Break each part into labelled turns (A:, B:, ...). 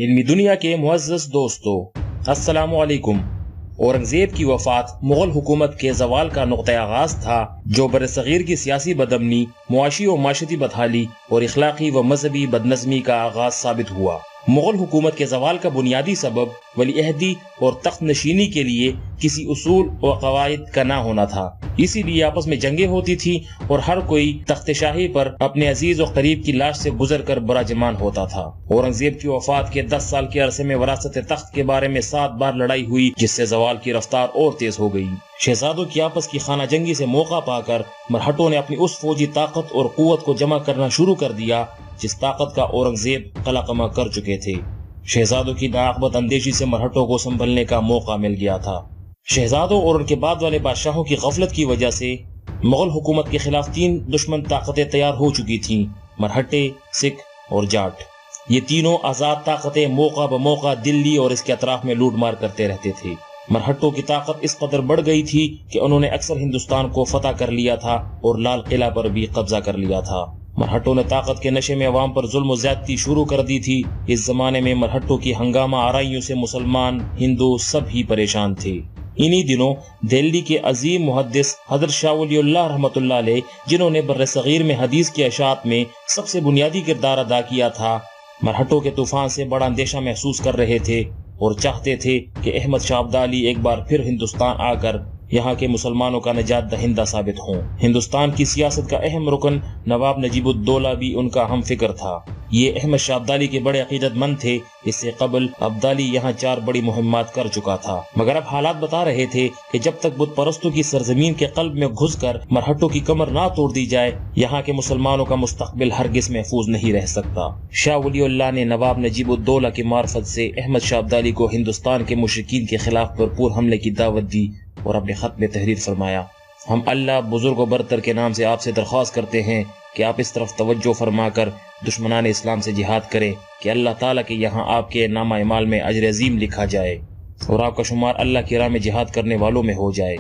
A: علمی دنیا کے معزز دوستو، السلام علیکم۔ اورنگزیب کی وفات مغل حکومت کے زوال کا نقطۂ آغاز تھا، جو برصغیر کی سیاسی بدامنی، معاشی و معاشرتی بدحالی اور اخلاقی و مذہبی بدنظمی کا آغاز ثابت ہوا۔ مغل حکومت کے زوال کا بنیادی سبب ولی عہدی اور تخت نشینی کے لیے کسی اصول و قواعد کا نہ ہونا تھا۔ اسی لیے آپس میں جنگیں ہوتی تھی اور ہر کوئی تخت شاہی پر اپنے عزیز و قریب کی لاش سے گزر کر براجمان ہوتا تھا۔ اورنگزیب کی وفات کے 10 سال کے عرصے میں وراثت تخت کے بارے میں 7 بار لڑائی ہوئی، جس سے زوال کی رفتار اور تیز ہو گئی۔ شہزادوں کی آپس کی خانہ جنگی سے موقع پا کر مرہٹوں نے اپنی اس فوجی طاقت اور قوت کو جمع کرنا شروع کر دیا جس طاقت کا اورنگزیب قلع قمع کر چکے تھے۔ شہزادوں کی ناقابت اندیشی سے مرہٹوں کو سنبھلنے کا موقع مل گیا تھا۔ شہزادوں اور ان کے بعد والے بادشاہوں کی غفلت کی وجہ سے مغل حکومت کے خلاف 3 دشمن طاقتیں تیار ہو چکی تھیں: مرہٹے، سکھ اور جاٹ۔ یہ تینوں آزاد طاقتیں موقع بموقع دلی اور اس کے اطراف میں لوٹ مار کرتے رہتے تھے۔ مرہٹوں کی طاقت اس قدر بڑھ گئی تھی کہ انہوں نے اکثر ہندوستان کو فتح کر لیا تھا اور لال قلعہ پر بھی قبضہ کر لیا تھا۔ مرہٹوں نے طاقت کے نشے میں عوام پر ظلم و زیادتی شروع کر دی تھی۔ اس زمانے میں مرہٹوں کی ہنگامہ آرائیوں سے مسلمان، ہندو سب ہی پریشان تھے۔ انہی دنوں دہلی کے عظیم محدث حضرت شاہ ولی اللہ رحمۃ اللہ علیہ، جنہوں نے بر صغیر میں حدیث کی اشاعت میں سب سے بنیادی کردار ادا کیا تھا، مرہٹوں کے طوفان سے بڑا اندیشہ محسوس کر رہے تھے اور چاہتے تھے کہ احمد شاہ ابدالی ایک بار پھر ہندوستان آ کر یہاں کے مسلمانوں کا نجات دہندہ ثابت ہوں۔ ہندوستان کی سیاست کا اہم رکن نواب نجیب الدولہ بھی ان کا ہم فکر تھا۔ یہ احمد شاہ ابدالی کے بڑے عقیدت مند تھے۔ اس سے قبل ابدالی یہاں 4 بڑی مہمات کر چکا تھا، مگر اب حالات بتا رہے تھے کہ جب تک بت پرستوں کی سرزمین کے قلب میں گھس کر مرہٹوں کی کمر نہ توڑ دی جائے، یہاں کے مسلمانوں کا مستقبل ہرگز محفوظ نہیں رہ سکتا۔ شاہ ولی اللہ نے نواب نجیب الدولہ کی معرفت سے احمد شاہ ابدالی کو ہندوستان کے مشرکین کے خلاف بھرپور حملے کی دعوت دی اور اپنے خط میں تحریر فرمایا: ہم اللہ بزرگ و برتر کے نام سے آپ سے درخواست کرتے ہیں کہ آپ اس طرف توجہ فرما کر دشمنان اسلام سے جہاد کریں کہ اللہ تعالیٰ کے یہاں آپ کے نامہ اعمال میں اجر عظیم لکھا جائے اور آپ کا شمار اللہ کی راہ میں جہاد کرنے والوں میں ہو جائے۔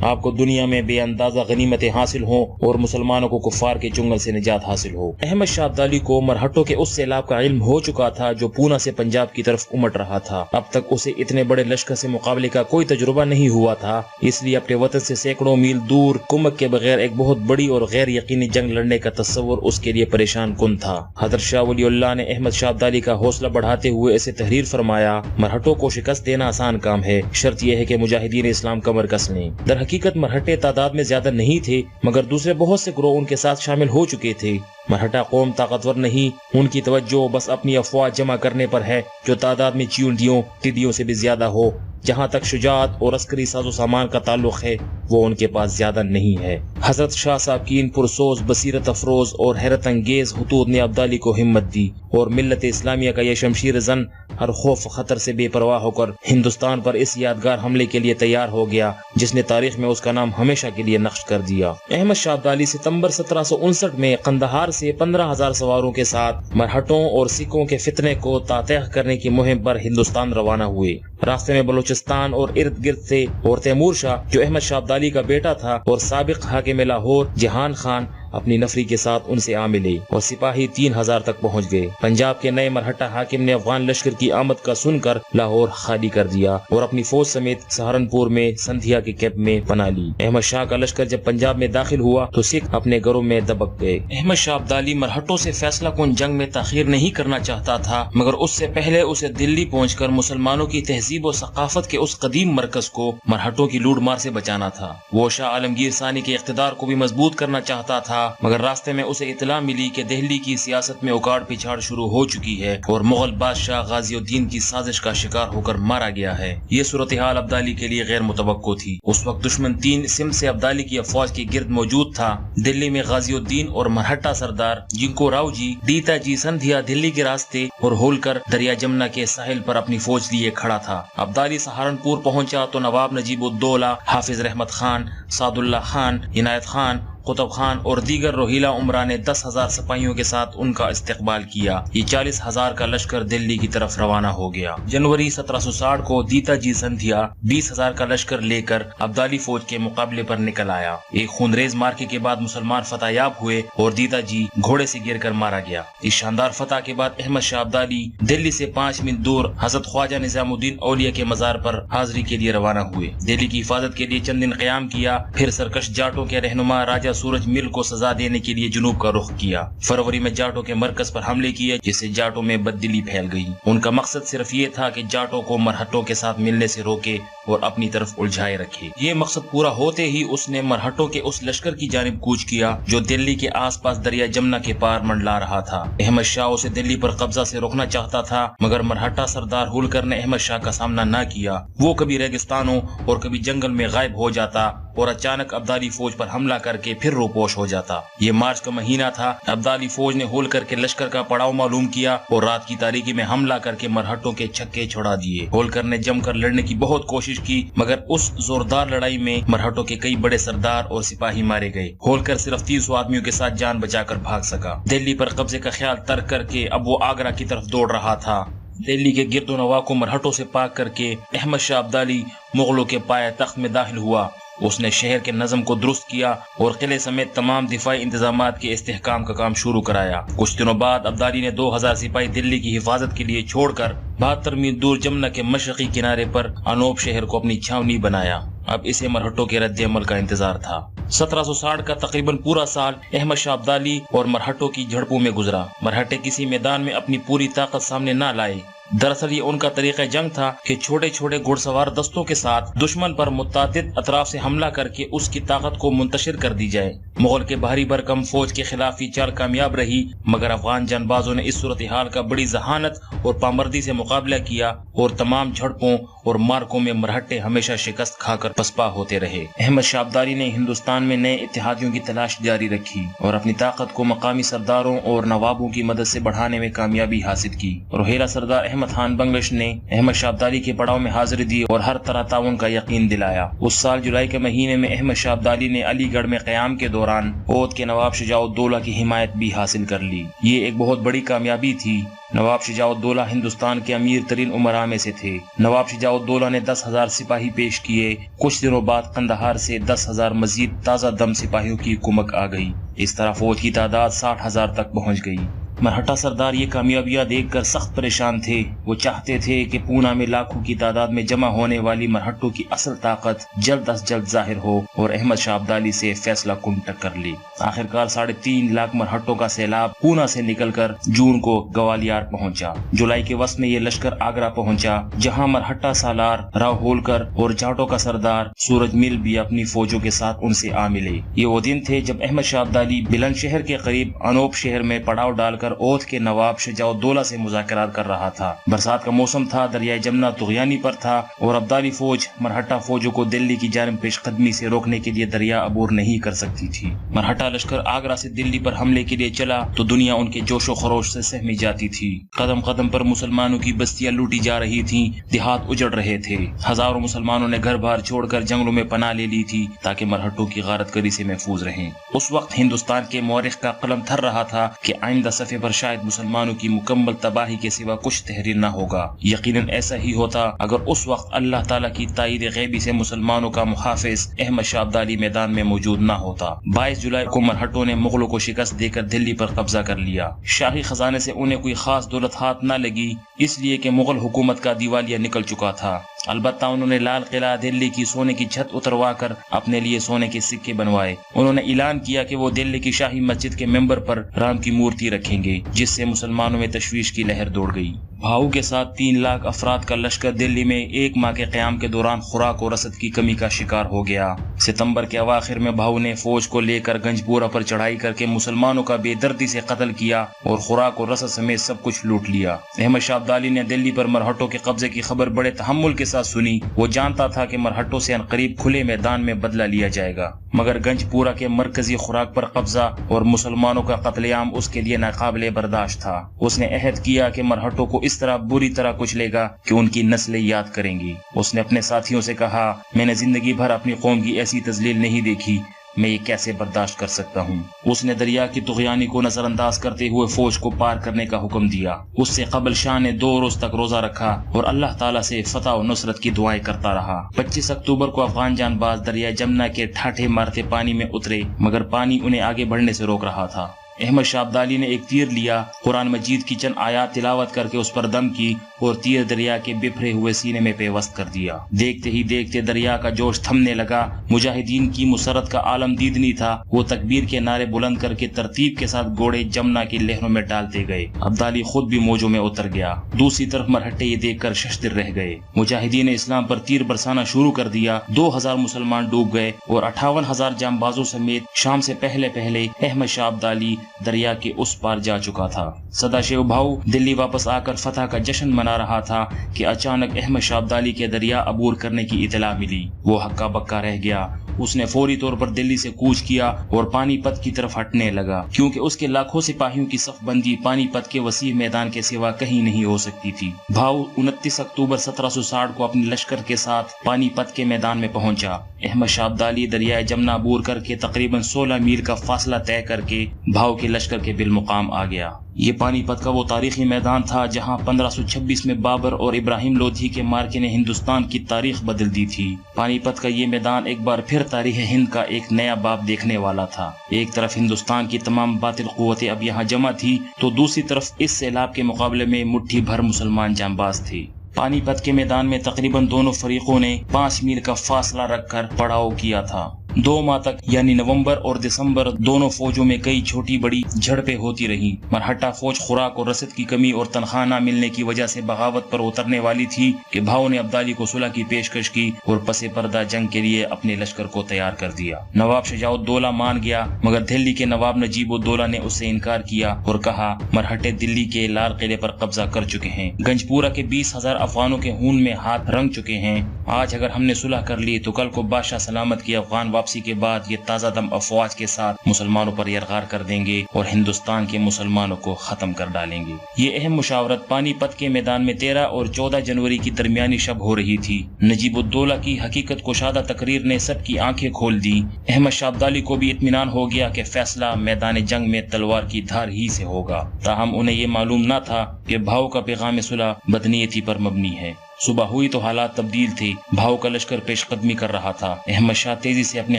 A: آپ کو دنیا میں بے اندازہ غنیمتیں حاصل ہوں اور مسلمانوں کو کفار کے چنگل سے نجات حاصل ہو۔ احمد شاہ ابدالی کو مرہٹوں کے اس سیلاب کا علم ہو چکا تھا جو پونا سے پنجاب کی طرف امٹ رہا تھا۔ اب تک اسے اتنے بڑے لشکر سے مقابلے کا کوئی تجربہ نہیں ہوا تھا، اس لیے اپنے وطن سے سینکڑوں میل دور کمک کے بغیر ایک بہت بڑی اور غیر یقینی جنگ لڑنے کا تصور اس کے لیے پریشان کن تھا۔ حضرت شاہ ولی اللہ نے احمد شاہ ابدالی کا حوصلہ بڑھاتے ہوئے اسے تحریر فرمایا: مرہٹوں کو شکست دینا آسان کام ہے، شرط یہ ہے کہ مجاہدین اسلام کمر کس لیں۔ در حقیقت مرہٹے تعداد میں زیادہ نہیں تھے، مگر دوسرے بہت سے گروہ ان کے ساتھ شامل ہو چکے تھے۔ مرہٹا قوم طاقتور نہیں، ان کی توجہ بس اپنی افواج جمع کرنے پر ہے جو تعداد میں چیونٹیوں، ٹڈیوں سے بھی زیادہ ہو۔ جہاں تک شجاعت اور عسکری ساز و سامان کا تعلق ہے، وہ ان کے پاس زیادہ نہیں ہے۔ حضرت شاہ صاحب کی ان پرسوز، بصیرت افروز اور حیرت انگیز خطوط نے ابدالی کو ہمت دی اور ملت اسلامیہ کا یہ شمشیر زن ہر خوف خطر سے بے پرواہ ہو کر ہندوستان پر اس یادگار حملے کے لیے تیار ہو گیا جس نے تاریخ میں اس کا نام ہمیشہ کے لیے نقش کر دیا۔ احمد شاہ ابدالی ستمبر 1759 میں قندھار سے 15,000 سواروں کے ساتھ مرہٹوں اور سکھوں کے فتنے کو تاتیغ کرنے کی مہم پر ہندوستان روانہ ہوئے۔ راستے میں بلوچستان اور ارد گرد سے اور تیمور شاہ، جو احمد شاہ ابدالی کا بیٹا تھا اور سابق حاکم لاہور، جہان خان اپنی نفری کے ساتھ ان سے آ ملے اور سپاہی 3,000 تک پہنچ گئے۔ پنجاب کے نئے مرہٹا حاکم نے افغان لشکر کی آمد کا سن کر لاہور خالی کر دیا اور اپنی فوج سمیت سہارنپور میں سندھیا کے کیمپ میں پناہ لی۔ احمد شاہ کا لشکر جب پنجاب میں داخل ہوا تو سکھ اپنے گھروں میں دبک گئے۔ احمد شاہ ابدالی مرہٹوں سے فیصلہ کن جنگ میں تاخیر نہیں کرنا چاہتا تھا، مگر اس سے پہلے اسے دلی پہنچ کر مسلمانوں کی تہذیب و ثقافت کے اس قدیم مرکز کو مرہٹوں کی لوٹ مار سے بچانا تھا۔ وہ شاہ عالمگیر ثانی کے اقتدار کو بھی مضبوط کرنا چاہتا تھا، مگر راستے میں اسے اطلاع ملی کہ دہلی کی سیاست میں اکاڑ پچھاڑ شروع ہو چکی ہے اور مغل بادشاہ غازی الدین کی سازش کا شکار ہو کر مارا گیا ہے۔ یہ صورتحال ابدالی کے لیے غیر متوقع تھی۔ اس وقت دشمن 3 سمت سے ابدالی کی افواج کے گرد موجود تھا۔ دلی میں غازی الدین اور مرہٹا سردار جنکو راؤ جی، ڈیتا جی سندھیا دلی کے راستے اور ہولکر دریا جمنا کے ساحل پر اپنی فوج لیے کھڑا تھا۔ ابدالی سہارنپور پہنچا تو نواب نجیب الدولہ، حافظ رحمت خان، سعد اللہ خان، عنایت خان قطب خان اور دیگر روہیلا عمرا نے 10,000 سپاہیوں کے ساتھ ان کا استقبال کیا۔ یہ 40,000 کا لشکر دلی کی طرف روانہ ہو گیا۔ جنوری 1760 کو دیتا جی سندھیا 20,000 کا لشکر لے کر ابدالی فوج کے مقابلے پر نکل آیا۔ ایک خونریز مارکے کے بعد مسلمان فتح یاب ہوئے اور دیتا جی گھوڑے سے گر کر مارا گیا۔ اس شاندار فتح کے بعد احمد شاہ ابدالی دلی سے 5 میل دور حضرت خواجہ نظام الدین اولیاء کے مزار پر حاضری کے لیے روانہ ہوئے۔ دلی کی حفاظت کے لیے چند دن قیام کیا، پھر سرکش جاٹوں کے رہنما راجہ سورج مل کو سزا دینے کے لیے جنوب کا رخ کیا۔ فروری میں جاٹوں کے مرکز پر حملے کیے، جس سے جاٹوں میں بددلی پھیل گئی۔ ان کا مقصد صرف یہ تھا کہ جاٹوں کو مرہٹوں کے ساتھ ملنے سے روکے اور اپنی طرف الجھائے رکھے۔ یہ مقصد پورا ہوتے ہی اس نے مرہٹوں کے اس لشکر کی جانب کوچ کیا جو دلی کے آس پاس دریا جمنا کے پار منڈلا رہا تھا۔ احمد شاہ اسے دلی پر قبضہ سے روکنا چاہتا تھا، مگر مرہٹا سردار ہولکر نے احمد شاہ کا سامنا نہ کیا۔ وہ کبھی ریگستانوں اور کبھی جنگل میں غائب ہو جاتا اور اچانک ابدالی فوج پر حملہ کر کے پھر روپوش ہو جاتا۔ یہ مارچ کا مہینہ تھا۔ ابدالی فوج نے ہولکر کے لشکر کا پڑاؤ معلوم کیا اور رات کی تاریکی میں حملہ کر کے مرہٹوں کے چھکے چھڑا دیے۔ ہولکر نے جم کر لڑنے کی بہت کوشش کی، مگر اس زوردار لڑائی میں مرہٹوں کے کئی بڑے سردار اور سپاہی مارے گئے۔ ہولکر صرف 300 آدمیوں کے ساتھ جان بچا کر بھاگ سکا۔ دلی پر قبضے کا خیال ترک کر کے اب وہ آگرہ کی طرف دوڑ رہا تھا۔ دلی کے گرد و نواح کو مرہٹوں سے پاک کر کے احمد شاہ ابدالی مغلوں کے پائے تخت میں داخل ہوا۔ اس نے شہر کے نظم کو درست کیا اور قلعے سمیت تمام دفاعی انتظامات کے استحکام کا کام شروع کرایا۔ کچھ دنوں بعد ابدالی نے 2000 سپاہی دلی کی حفاظت کے لیے چھوڑ کر 72 میل دور جمنا کے مشرقی کنارے پر انوپ شہر کو اپنی چھاونی بنایا۔ اب اسے مرہٹوں کے رد عمل کا انتظار تھا۔ 1760 کا تقریباً پورا سال احمد شاہ ابدالی اور مرہٹوں کی جھڑپوں میں گزرا۔ مرہٹے کسی میدان میں اپنی پوری طاقت سامنے نہ لائے۔ دراصل یہ ان کا طریقہ جنگ تھا کہ چھوٹے چھوٹے گھڑ سوار دستوں کے ساتھ دشمن پر متعدد اطراف سے حملہ کر کے اس کی طاقت کو منتشر کر دی جائے۔ مغل کے بھاری بھرکم فوج کے خلاف یہ چال کامیاب رہی، مگر افغان جان بازوں نے اس صورتحال کا بڑی ذہانت اور پامردی سے مقابلہ کیا اور تمام جھڑپوں اور مارکوں میں مرہٹے ہمیشہ شکست کھا کر پسپا ہوتے رہے۔ احمد شاہ ابدالی نے ہندوستان میں نئے اتحادیوں کی تلاش جاری رکھی اور اپنی طاقت کو مقامی سرداروں اور نوابوں کی مدد سے بڑھانے میں کامیابی حاصل کی۔ روہیلا سردار احمد خان بنگلش نے احمد شاہ ابدالی کے پڑاؤ میں حاضری دی اور ہر طرح تعاون کا یقین دلایا۔ اس سال جولائی کے مہینے میں احمد شاہ ابدالی نے علی گڑھ میں قیام کے دوران اودھ کے نواب شجاع الدولہ کی حمایت بھی حاصل کر لی۔ یہ ایک بہت بڑی کامیابی تھی۔ نواب شجاع الدولہ ہندوستان کے امیر ترین امراء میں سے تھے۔ نواب شجاع الدولہ نے 10,000 سپاہی پیش کیے۔ کچھ دنوں بعد قندھار سے 10,000 مزید تازہ دم سپاہیوں کی کمک آ گئی۔ اس طرح فوج کی تعداد 60,000 تک پہنچ گئی۔ مرہٹا سردار یہ کامیابیاں دیکھ کر سخت پریشان تھے۔ وہ چاہتے تھے کہ پونا میں لاکھوں کی تعداد میں جمع ہونے والی مرہٹوں کی اصل طاقت جلد از جلد ظاہر ہو اور احمد شاہ ابدالی سے فیصلہ کن ٹکر لی۔ آخرکار 3.5 لاکھ مرہٹوں کا سیلاب پونا سے نکل کر جون کو گوالیار پہنچا۔ جولائی کے وسط میں یہ لشکر آگرہ پہنچا، جہاں مرہٹا سالار راؤ ہولکر اور جاٹوں کا سردار سورج مل بھی اپنی فوجوں کے ساتھ ان سے آ ملے۔ یہ وہ دن تھے جب احمد شاہ ابدالی بلند شہر کے قریب انوپ شہر میں پڑاؤ ڈال کر اودھ کے نواب شجاع الدولہ سے مذاکرات کر رہا تھا۔ برسات کا موسم تھا، دریائے جمنا طغیانی پر تھا اور ابدالی فوج مرہٹا فوجوں کو دلی کی جانب پیش قدمی سے روکنے کے لیے دریا عبور نہیں کر سکتی تھی۔ مرہٹا لشکر آگرہ سے دلی پر حملے کے لیے چلا تو دنیا ان کے جوش و خروش سے سہمی جاتی تھی۔ قدم قدم پر مسلمانوں کی بستیاں لوٹی جا رہی تھیں، دیہات اجڑ رہے تھے۔ ہزاروں مسلمانوں نے گھر بار چھوڑ کر جنگلوں میں پناہ لے لی تھی تاکہ مرہٹوں کی غارت گری سے محفوظ رہیں۔ اس وقت ہندوستان کے مورخ کا قلم تھر رہا تھا کہ آئندہ صفحے پر شاید مسلمانوں کی مکمل تباہی کے سوا کچھ تحریر نہ ہوگا۔ یقیناً ایسا ہی ہوتا اگر اس وقت اللہ تعالیٰ کی تائید غیبی سے مسلمانوں کا محافظ احمد شاہ ابدالی میدان میں موجود نہ ہوتا۔ 22 جولائی کو مرہٹوں نے مغلوں کو شکست دے کر دلی پر قبضہ کر لیا۔ شاہی خزانے سے انہیں کوئی خاص دولت ہاتھ نہ لگی، اس لیے کہ مغل حکومت کا دیوالیہ نکل چکا تھا۔ البتہ انہوں نے لال قلعہ دلی کی سونے کی چھت اتروا کر اپنے لیے سونے کے سکے بنوائے۔ انہوں نے اعلان کیا کہ وہ دلی کی شاہی مسجد کے ممبر پر رام کی مورتی رکھیں گے، جس سے مسلمانوں میں تشویش کی لہر دوڑ گئی۔ بھاؤ کے ساتھ 3 لاکھ افراد کا لشکر دلی میں 1 ماہ کے قیام کے دوران خوراک و رسد کی کمی کا شکار ہو گیا۔ ستمبر کے اواخر میں بھاؤ نے فوج کو لے کر گنج پورہ پر چڑھائی کر کے مسلمانوں کا بے دردی سے قتل کیا اور خوراک و رسد سمیت سب کچھ لوٹ لیا۔ احمد شاہ ابدالی نے دلی پر مرہٹوں کے قبضے کی خبر بڑے تحمل کے ساتھ سنی۔ وہ جانتا تھا کہ مرہٹوں سے عنقریب کھلے میدان میں بدلہ لیا جائے گا، مگر گنج پورہ کے مرکزی خوراک پر قبضہ اور مسلمانوں کا قتل عام اس کے لیے ناقابل برداشت تھا۔ اس نے عہد کیا کہ مرہٹوں کو اس طرح بری طرح کچلے گا کہ ان کی نسلیں یاد کریں گی۔ اس نے اپنے ساتھیوں سے کہا، میں نے زندگی بھر اپنی قوم کی ایسی تذلیل نہیں دیکھی۔ میں یہ کیسے برداشت کر سکتا ہوں۔ اس نے دریا کی طغیانی کو نظر انداز کرتے ہوئے فوج کو پار کرنے کا حکم دیا۔ اس سے قبل شاہ نے 2 روز تک روزہ رکھا اور اللہ تعالیٰ سے فتح و نصرت کی دعائیں کرتا رہا۔ 25 اکتوبر کو افغان جان باز دریا جمنا کے ٹھاٹھے مارتے پانی میں اترے، مگر پانی انہیں آگے بڑھنے سے روک رہا تھا۔ احمد شاہ ابدالی نے ایک تیر لیا، قرآن مجید کی چند آیات تلاوت کر کے اس پر دم کی اور تیر دریا کے بپھرے ہوئے سینے میں پیوست کر دیا۔ دیکھتے ہی دیکھتے دریا کا جوش تھمنے لگا۔ مجاہدین کی مسرت کا عالم دیدنی تھا۔ وہ تکبیر کے نعرے بلند کر کے ترتیب کے ساتھ گھوڑے جمنا کی لہروں میں ڈالتے گئے۔ ابدالی خود بھی موجوں میں اتر گیا۔ دوسری طرف مرہٹے یہ دیکھ کر ششدر رہ گئے۔ مجاہدین اسلام پر تیر برسانا شروع کر دیا۔ 2000 مسلمان ڈوب گئے اور 58,000 جانبازوں سمیت شام سے پہلے احمد شاہ ابدالی دریا کے اس پار جا چکا تھا۔ سدا شیو بھاؤ دلی واپس آ کر فتح کا جشن منا رہا تھا کہ اچانک احمد شاہ ابدالی کے دریا عبور کرنے کی اطلاع ملی۔ وہ ہکا بکا رہ گیا۔ اس نے فوری طور پر دلی سے کوچ کیا اور پانی پت کی طرف ہٹنے لگا، کیونکہ اس کے لاکھوں سپاہیوں کی صف بندی پانی پت کے وسیع میدان کے سوا کہیں نہیں ہو سکتی تھی۔ بھاؤ 29 اکتوبر 1760 کو اپنے لشکر کے ساتھ پانی پت کے میدان میں پہنچا۔ احمد شاہ ابدالی دریائے جمنا عبور کر کے تقریباً 16 میل کا فاصلہ طے کر کے بھاؤ کے لشکر کے بالمقام آ گیا۔ یہ پانی پت کا وہ تاریخی میدان تھا جہاں 1526 میں بابر اور ابراہیم لودھی کے مارکے نے ہندوستان کی تاریخ بدل دی تھی۔ پانی پت کا یہ میدان ایک بار پھر تاریخ ہند کا ایک نیا باب دیکھنے والا تھا۔ ایک طرف ہندوستان کی تمام باطل قوتیں اب یہاں جمع تھی، تو دوسری طرف اس سیلاب کے مقابلے میں مٹھی بھر مسلمان جانباز تھے۔ پانی پت کے میدان میں تقریباً دونوں فریقوں نے 5 میل کا فاصلہ رکھ کر پڑاؤ کیا تھا۔ 2 ماہ تک یعنی نومبر اور دسمبر دونوں فوجوں میں کئی چھوٹی بڑی جھڑپیں ہوتی رہیں۔ مرہٹا فوج خوراک اور رسد کی کمی اور تنخواہ نہ ملنے کی وجہ سے بغاوت پر اترنے والی تھی کہ بھاؤ نے ابدالی کو صلح کی پیشکش کی اور پس پردہ جنگ کے لیے اپنے لشکر کو تیار کر دیا۔ نواب شجاع الدولہ مان گیا، مگر دہلی کے نواب نجیب الدولہ نے اس سے انکار کیا اور کہا مرہٹے دلی کے لال قلعے پر قبضہ کر چکے ہیں، گنجپورہ کے 20,000 افغانوں کے خون میں ہاتھ رنگ چکے ہیں۔ آج اگر ہم نے صلح کر لی تو کل کو بادشاہ سلامت کی افغان واپسی کے بعد یہ تازہ دم افواج کے ساتھ مسلمانوں پر یرغار کر دیں گے اور ہندوستان کے مسلمانوں کو ختم کر ڈالیں گے۔ یہ اہم مشاورت پانی پت کے میدان میں 13 اور 14 جنوری کی درمیانی شب ہو رہی تھی۔ نجیب الدولہ کی حقیقت کشادہ تقریر نے سب کی آنکھیں کھول دی۔ احمد شاہ ابدالی کو بھی اطمینان ہو گیا کہ فیصلہ میدان جنگ میں تلوار کی دھار ہی سے ہوگا، تاہم انہیں یہ معلوم نہ تھا کہ بھاؤ کا پیغام صلح بدنیتی پر مبنی ہے۔ صبح ہوئی تو حالات تبدیل تھے۔ بھاؤ کا لشکر پیش قدمی کر رہا تھا۔ احمد شاہ تیزی سے اپنے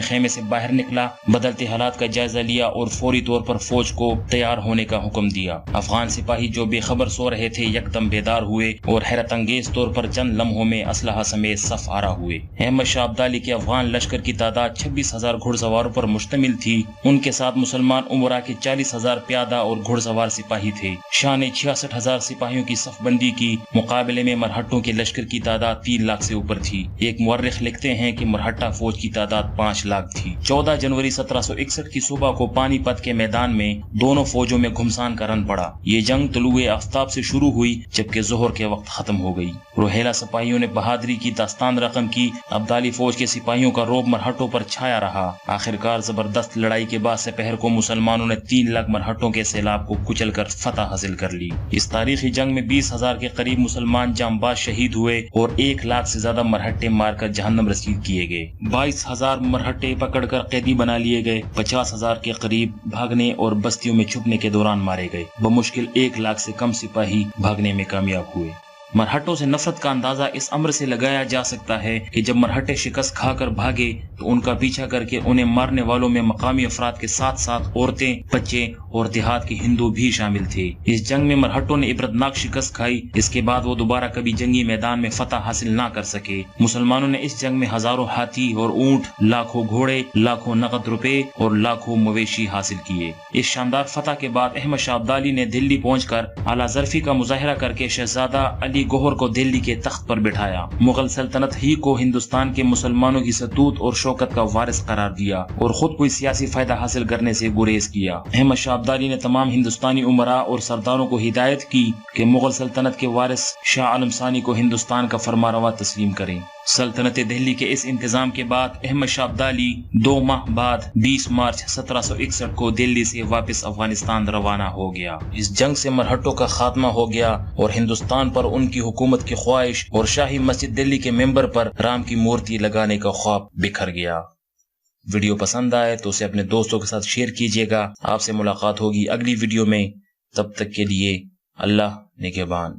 A: خیمے سے باہر نکلا، بدلتے حالات کا جائزہ لیا اور فوری طور پر فوج کو تیار ہونے کا حکم دیا۔ افغان سپاہی جو بے خبر سو رہے تھے یکدم بیدار ہوئے اور حیرت انگیز طور پر چند لمحوں میں اسلحہ سمیت صف آرا ہوئے۔ احمد شاہ ابدالی کے افغان لشکر کی تعداد 26,000 گھڑ سواروں پر مشتمل تھی۔ ان کے ساتھ مسلمان امراء کے 40,000 پیادہ اور گھڑ سوار سپاہی تھے۔ شاہ نے 66,000 سپاہیوں کی صف بندی کی۔ مقابلے میں مرہٹوں کے لشکر کی تعداد 3 لاکھ سے اوپر تھی۔ ایک مورخ لکھتے ہیں کہ مرہٹا فوج کی تعداد 5 لاکھ تھی۔ 14 جنوری 1761 کی صبح کو پانی پت کے میدان میں دونوں فوجوں میں گھمسان کا رن پڑا۔ یہ جنگ طلوع آفتاب سے شروع ہوئی جبکہ ظہر کے وقت ختم ہو گئی۔ روہیلا سپاہیوں نے بہادری کی داستان رقم کی۔ ابدالی فوج کے سپاہیوں کا رعب مرہٹوں پر چھایا رہا۔ آخرکار زبردست لڑائی کے بعد سپہر کو مسلمانوں نے 3 لاکھ مرہٹوں کے سیلاب کو کچل کر فتح حاصل کر لی۔ اس تاریخی جنگ میں 20,000 کے قریب مسلمان جانباز شہید ہوئے اور 1 لاکھ سے زیادہ مرہٹے مار کر جہنم رسید کیے گئے۔ 22,000 مرہٹے پکڑ کر قیدی بنا لیے گئے۔ 50,000 کے قریب بھاگنے اور بستیوں میں چھپنے کے دوران مارے گئے۔ بمشکل 1 لاکھ سے کم سپاہی بھاگنے میں کامیاب ہوئے۔ مرہٹوں سے نفرت کا اندازہ اس امر سے لگایا جا سکتا ہے کہ جب مرہٹے شکست کھا کر بھاگے تو ان کا پیچھا کر کے انہیں مارنے والوں میں مقامی افراد کے ساتھ ساتھ عورتیں، بچے اور دیہات کے ہندو بھی شامل تھے۔ اس جنگ میں مرہٹوں نے عبرتناک شکست کھائی۔ اس کے بعد وہ دوبارہ کبھی جنگی میدان میں فتح حاصل نہ کر سکے۔ مسلمانوں نے اس جنگ میں ہزاروں ہاتھی اور اونٹ، لاکھوں گھوڑے، لاکھوں نقد روپے اور لاکھوں مویشی حاصل کیے۔ اس شاندار فتح کے بعد احمد شاہ ابدالی نے دلی پہنچ کر اعلیٰ ظرفی کا مظاہرہ کر کے شہزادہ علی گوہر کو دلی کے تخت پر بٹھایا۔ مغل سلطنت ہی کو ہندوستان کے مسلمانوں کی ستوت اور شوکت کا وارث قرار دیا اور خود کوئی سیاسی فائدہ حاصل کرنے سے گریز کیا۔ احمد شاہ ابدالی نے تمام ہندوستانی امراء اور سرداروں کو ہدایت کی کہ مغل سلطنت کے وارث شاہ عالم ثانی کو ہندوستان کا فرمانروا تسلیم کریں۔ سلطنت دہلی کے اس انتظام کے بعد احمد شاہ ابدالی 2 ماہ بعد 20 مارچ 1761 کو دلی سے واپس افغانستان روانہ ہو گیا۔ اس جنگ سے مرہٹوں کا خاتمہ ہو گیا اور ہندوستان پر ان کی حکومت کی خواہش اور شاہی مسجد دلی کے ممبر پر رام کی مورتی لگانے کا خواب بکھر گیا۔ ویڈیو پسند آئے تو اسے اپنے دوستوں کے ساتھ شیئر کیجیے گا۔ آپ سے ملاقات ہوگی اگلی ویڈیو میں، تب تک کے لیے اللہ نگہبان۔